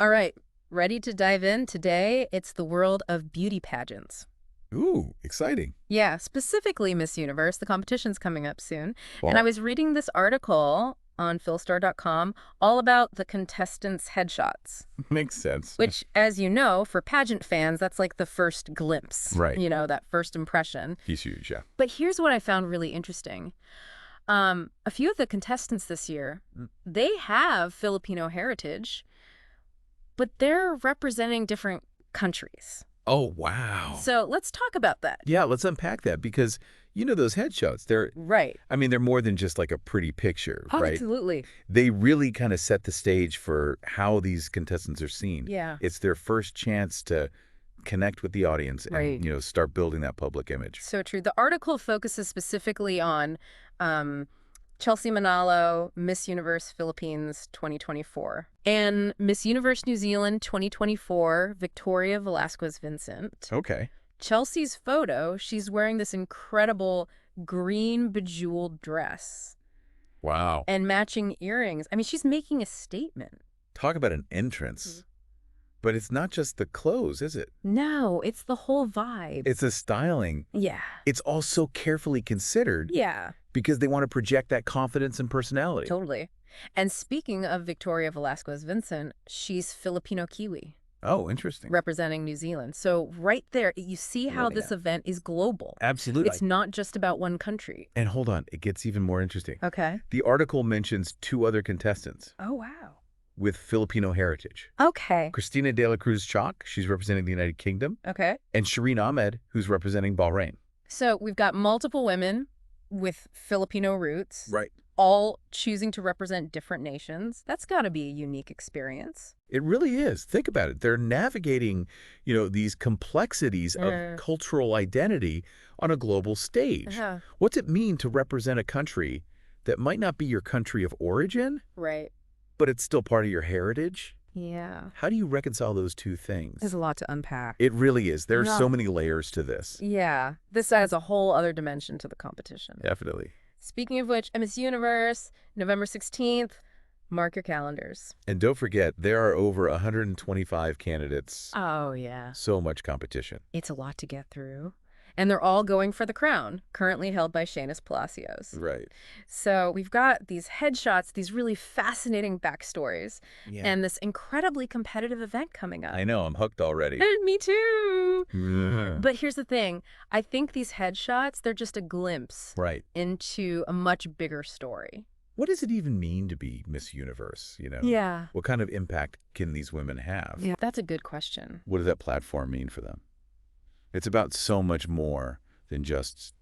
All right, ready to dive in? Today, it's the world of beauty pageants. Ooh, exciting. Yeah, specifically Miss Universe. The competition's coming up soon. And I Well, was reading this article on philstar.com all about the contestants' headshots, makes sense. which, as you know, for pageant fans, that's like the first glimpse, Right. that first impression. He's huge, yeah. But here's what I found really interesting. A few of the contestants this year, they have Filipino heritage, but they're representing different countries. Oh, wow. So let's talk about that. Yeah, let's unpack that because those headshots, Right. they're more than just like a pretty picture, Oh, right? absolutely. They really kind of set the stage for how these contestants are seen. Yeah. It's their first chance to connect with the audience Right. and start building that public image. So true. The article focuses specifically on um, Chelsea Manalo, Miss Universe Philippines 2024, and Miss Universe New Zealand 2024, Victoria Velasquez Vincent. Okay. Chelsea's photo, she's wearing this incredible green bejeweled dress Wow. and matching earrings. I mean, she's making a statement. Talk about an entrance. But it's not just the clothes, is it? No, it's the whole vibe. It's the styling. Yeah. It's all so carefully considered Yeah, because they want to project that confidence and personality. totally. And speaking of Victoria Velasquez Vincent, she's Filipino Kiwi, Oh, interesting. representing New Zealand. So right there, you see how Oh, this yeah. event is global. Absolutely. It's not just about one country. And hold on, it gets even more interesting. Okay. The article mentions two other contestants Oh, wow. with Filipino heritage. Okay. Christina de la Cruz Chalk, she's representing the United Kingdom, Okay. and Shireen Ahmed, who's representing Bahrain. So we've got multiple women with Filipino roots, Right. all choosing to represent different nations. That's got to be a unique experience. It really is. Think about it. They're navigating, these complexities of cultural identity on a global stage. Uh-huh. What's it mean to represent a country that might not be your country of origin, Right. but it's still part of your heritage? Yeah. How do you reconcile those two things? There's a lot to unpack. It really is. There are Yeah. so many layers to this. Yeah. This adds a whole other dimension to the competition. Definitely. Speaking of which, Miss Universe, November 16th, mark your calendars. And don't forget, there are over 125 candidates. Oh, yeah. So much competition. It's a lot to get through. And they're all going for the crown, currently held by Shayna's Palacios. Right. So we've got these headshots, these really fascinating backstories, Yeah. and this incredibly competitive event coming up. I know, I'm hooked already. Me too. Yeah. But here's the thing. I think these headshots, they're just a glimpse Right. into a much bigger story. What does it even mean to be Miss Universe, Yeah. What kind of impact can these women have? Yeah. That's a good question. What does that platform mean for them? It's about so much more than just,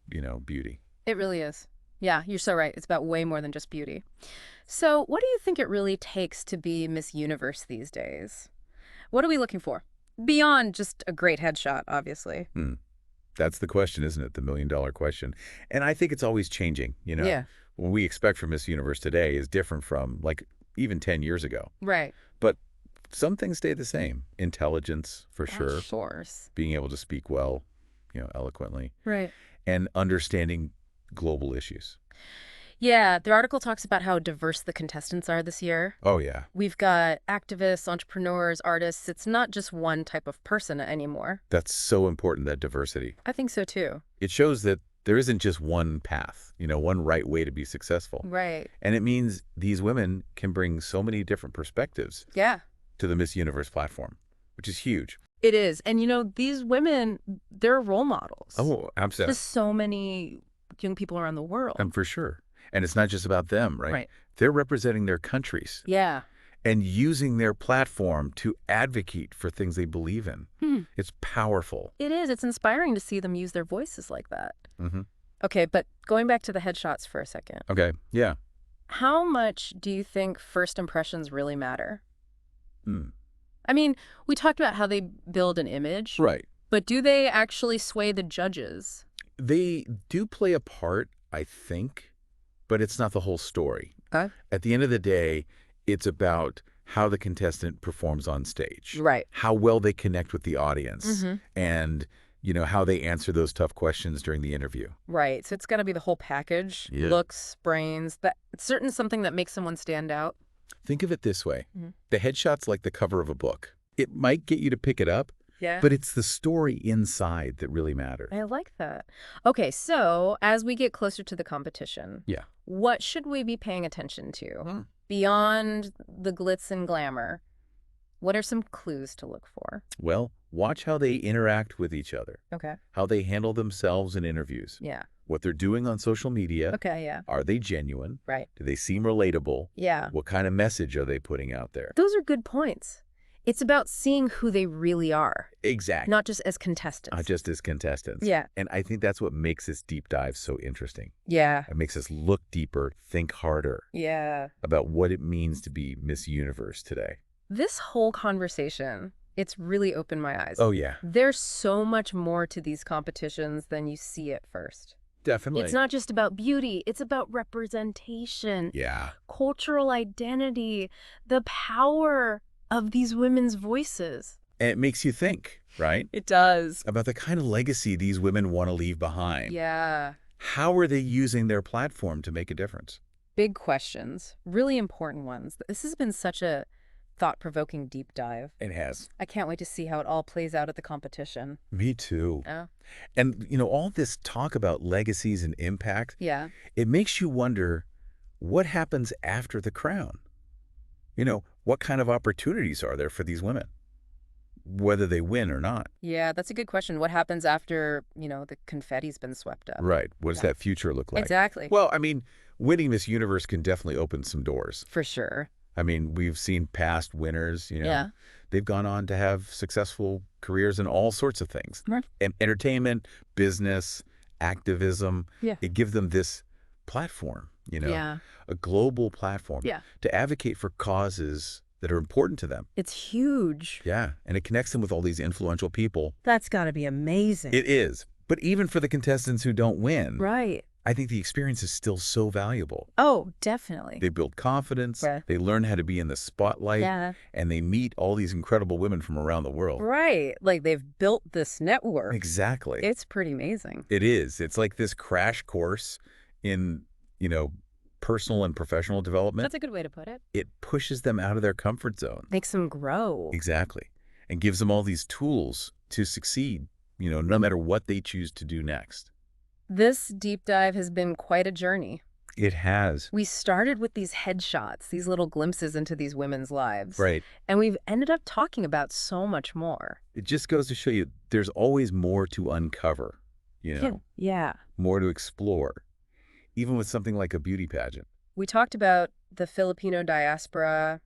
beauty. It really is. Yeah, you're so right. It's about way more than just beauty. So what do you think it really takes to be Miss Universe these days? What are we looking for? Beyond just a great headshot, obviously. That's the question, isn't it? The million-dollar question. And I think it's always changing, Yeah. What we expect from Miss Universe today is different from, even 10 years ago. Right. But some things stay the same. Intelligence, for sure. Of course. Being able to speak well, eloquently. Right. And understanding global issues. Yeah, the article talks about how diverse the contestants are this year. Oh, yeah. We've got activists, entrepreneurs, artists. It's not just one type of person anymore. That's so important, that diversity. I think so too. It shows that there isn't just one path, one right way to be successful. Right. And it means these women can bring so many different perspectives Yeah. to the Miss Universe platform, which is huge. It is. And these women, they're role models. Oh, absolutely. Just so many young people around the world. And for sure. And it's not just about them, right? Right. They're representing their countries Yeah. and using their platform to advocate for things they believe in. It's powerful. It is. It's inspiring to see them use their voices like that. Mm-hmm. Okay, but going back to the headshots for a second. Okay. Yeah. How much do you think first impressions really matter? Hmm. I mean, we talked about how they build an image. Right. But do they actually sway the judges? They do play a part, I think, but it's not the whole story. Okay. At the end of the day, it's about how the contestant performs on stage. Right. How well they connect with the audience. Mm-hmm. And, how they answer those tough questions during the interview. Right. So it's got to be the whole package. Yeah. Looks, brains. It's certain something that makes someone stand out. Think of it this way. Mhm. The headshot's like the cover of a book. It might get you to pick it up, Yeah. but it's the story inside that really matters. I like that. Okay, so as we get closer to the competition, Yeah. what should we be paying attention to? Hmm. Beyond the glitz and glamour, what are some clues to look for? Well, watch how they interact with each other, Okay. how they handle themselves in interviews, Yeah. what they're doing on social media. Okay, yeah. Are they genuine? Right. Do they seem relatable? Yeah. What kind of message are they putting out there? Those are good points. It's about seeing who they really are, Exactly. not just as contestants. Not just as contestants. Yeah. And I think that's what makes this deep dive so interesting. Yeah. It makes us look deeper, think harder Yeah. about what it means to be Miss Universe today. This whole conversation, it's really opened my eyes. Oh, yeah. There's so much more to these competitions than you see at first. Definitely. It's not just about beauty, it's about representation, Yeah. cultural identity, the power of these women's voices. And it makes you think, right? It does. About the kind of legacy these women want to leave behind. Yeah. How are they using their platform to make a difference? Big questions, really important ones. This has been such a thought-provoking deep dive. It has. I can't wait to see how it all plays out at the competition. Me too. Yeah. And, all this talk about legacies and impact, Yeah. it makes you wonder what happens after the crown. What kind of opportunities are there for these women, whether they win or not? Yeah, that's a good question. What happens after, the confetti's been swept up? Right. What does Yeah. that future look like? Exactly. Well, winning Miss Universe can definitely open some doors. For sure. We've seen past winners, Yeah. they've gone on to have successful careers in all sorts of things. Right. Entertainment, business, activism. Yeah. It gives them this platform, Yeah. a global platform Yeah. to advocate for causes that are important to them. It's huge. Yeah. And it connects them with all these influential people. That's got to be amazing. It is. But even for the contestants who don't win, Right. I think the experience is still so valuable. Oh, definitely. They build confidence, Right. they learn how to be in the spotlight, Yeah. and they meet all these incredible women from around the world. Right. Like they've built this network. Exactly. It's pretty amazing. It is. It's like this crash course in, personal and professional development. That's a good way to put it. It pushes them out of their comfort zone. Makes them grow. Exactly. And gives them all these tools to succeed, no matter what they choose to do next. This deep dive has been quite a journey. It has. We started with these headshots, these little glimpses into these women's lives. Right. And we've ended up talking about so much more. It just goes to show you there's always more to uncover, Yeah. more to explore, even with something like a beauty pageant. We talked about the Filipino diaspora,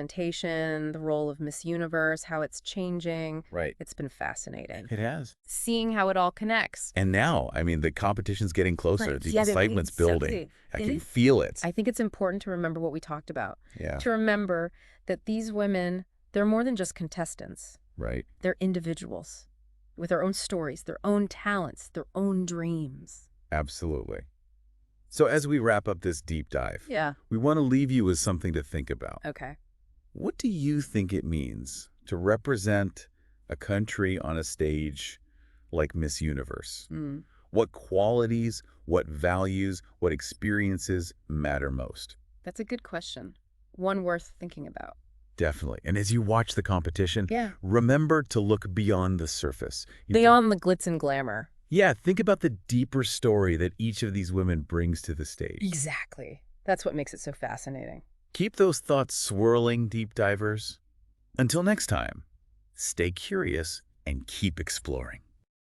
representation, the role of Miss Universe, how it's changing. Right. It's been fascinating. It has. Seeing how it all connects. And now, the competition's getting closer. Right. The Yeah, excitement's building. I can is. feel it. I think it's important to remember what we talked about. Yeah. To remember that these women, they're more than just contestants. Right. They're individuals with their own stories, their own talents, their own dreams. Absolutely. So as we wrap up this deep dive, Yeah. we want to leave you with something to think about. Okay. What do you think it means to represent a country on a stage like Miss Universe? Mm. What qualities, what values, what experiences matter most? That's a good question. One worth thinking about. Definitely. And as you watch the competition, Yeah. remember to look beyond the surface. Beyond the glitz and glamour. Yeah, think about the deeper story that each of these women brings to the stage. Exactly. That's what makes it so fascinating. Keep those thoughts swirling, deep divers. Until next time, stay curious and keep exploring.